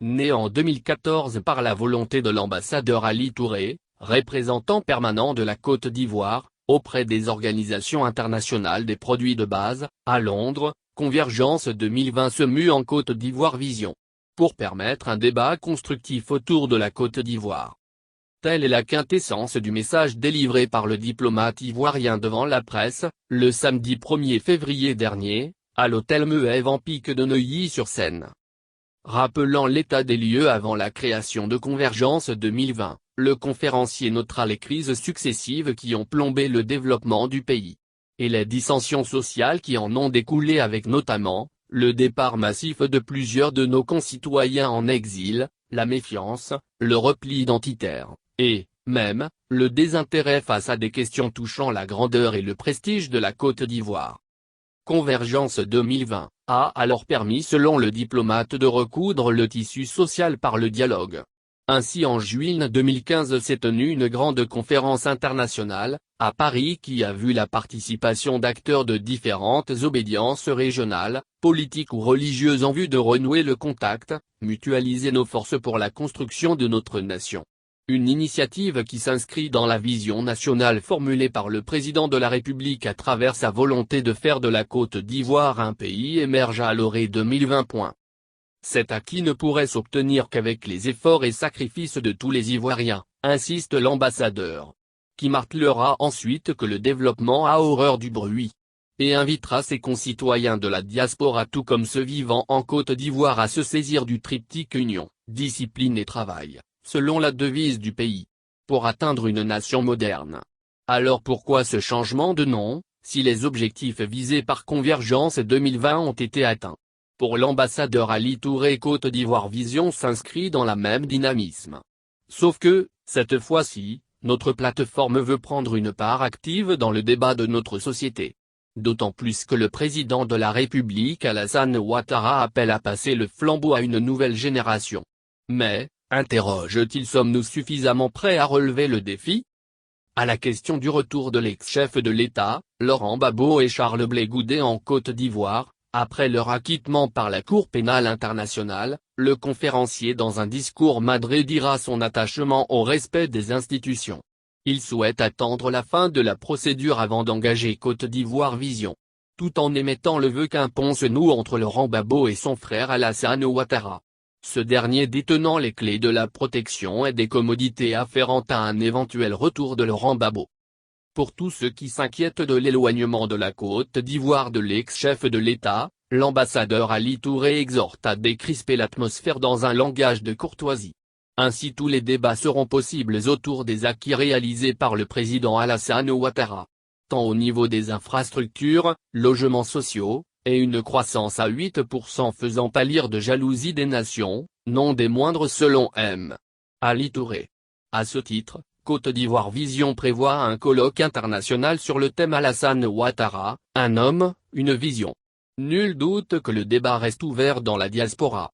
Né en 2014 par la volonté de l'ambassadeur Ali Touré, représentant permanent de la Côte d'Ivoire, auprès des organisations internationales des produits de base, à Londres, Convergence 2020 se mue en Côte d'Ivoire Vision. Pour permettre un débat constructif autour de la Côte d'Ivoire. Telle est la quintessence du message délivré par le diplomate ivoirien devant la presse, le samedi 1er février dernier, à l'hôtel Mehève en Pic de Neuilly-sur-Seine. Rappelant l'état des lieux avant la création de Convergence 2020, le conférencier notera les crises successives qui ont plombé le développement du pays. Et les dissensions sociales qui en ont découlé avec notamment, le départ massif de plusieurs de nos concitoyens en exil, la méfiance, le repli identitaire, et, même, le désintérêt face à des questions touchant la grandeur et le prestige de la Côte d'Ivoire. Convergence 2020 a alors permis selon le diplomate de recoudre le tissu social par le dialogue. Ainsi en juillet 2015 s'est tenue une grande conférence internationale, à Paris qui a vu la participation d'acteurs de différentes obédiences régionales, politiques ou religieuses en vue de renouer le contact, mutualiser nos forces pour la construction de notre nation. Une initiative qui s'inscrit dans la vision nationale formulée par le président de la République à travers sa volonté de faire de la Côte d'Ivoire un pays émergent à l'horizon 2020. Cet acquis ne pourrait s'obtenir qu'avec les efforts et sacrifices de tous les Ivoiriens, insiste l'ambassadeur. Qui martelera ensuite que le développement a horreur du bruit. Et invitera ses concitoyens de la diaspora tout comme ceux vivant en Côte d'Ivoire à se saisir du triptyque union, discipline et travail, selon la devise du pays. Pour atteindre une nation moderne. Alors pourquoi ce changement de nom, si les objectifs visés par Convergence 2020 ont été atteints? Pour l'ambassadeur Ali Touré, Côte d'Ivoire Vision s'inscrit dans la même dynamisme. Sauf que, cette fois-ci, notre plateforme veut prendre une part active dans le débat de notre société. D'autant plus que le président de la République Alassane Ouattara appelle à passer le flambeau à une nouvelle génération. Mais, interroge-t-il, sommes-nous suffisamment prêts à relever le défi? À la question du retour de l'ex-chef de l'État, Laurent Gbagbo et Charles Blé Goudé en Côte d'Ivoire, après leur acquittement par la Cour pénale internationale, le conférencier dans un discours dira son attachement au respect des institutions. Il souhaite attendre la fin de la procédure avant d'engager Côte d'Ivoire Vision. Tout en émettant le vœu qu'un pont se noue entre Laurent Gbagbo et son frère Alassane Ouattara. Ce dernier détenant les clés de la protection et des commodités afférentes à un éventuel retour de Laurent Gbagbo. Pour tous ceux qui s'inquiètent de l'éloignement de la Côte d'Ivoire de l'ex-chef de l'État, l'ambassadeur Ali Touré exhorte à décrisper l'atmosphère dans un langage de courtoisie. Ainsi tous les débats seront possibles autour des acquis réalisés par le président Alassane Ouattara. Tant au niveau des infrastructures, logements sociaux, et une croissance à 8% faisant pâlir de jalousie des nations, non des moindres selon M. Ali Touré. À ce titre, Côte d'Ivoire Vision prévoit un colloque international sur le thème Alassane Ouattara, un homme, une vision. Nul doute que le débat reste ouvert dans la diaspora.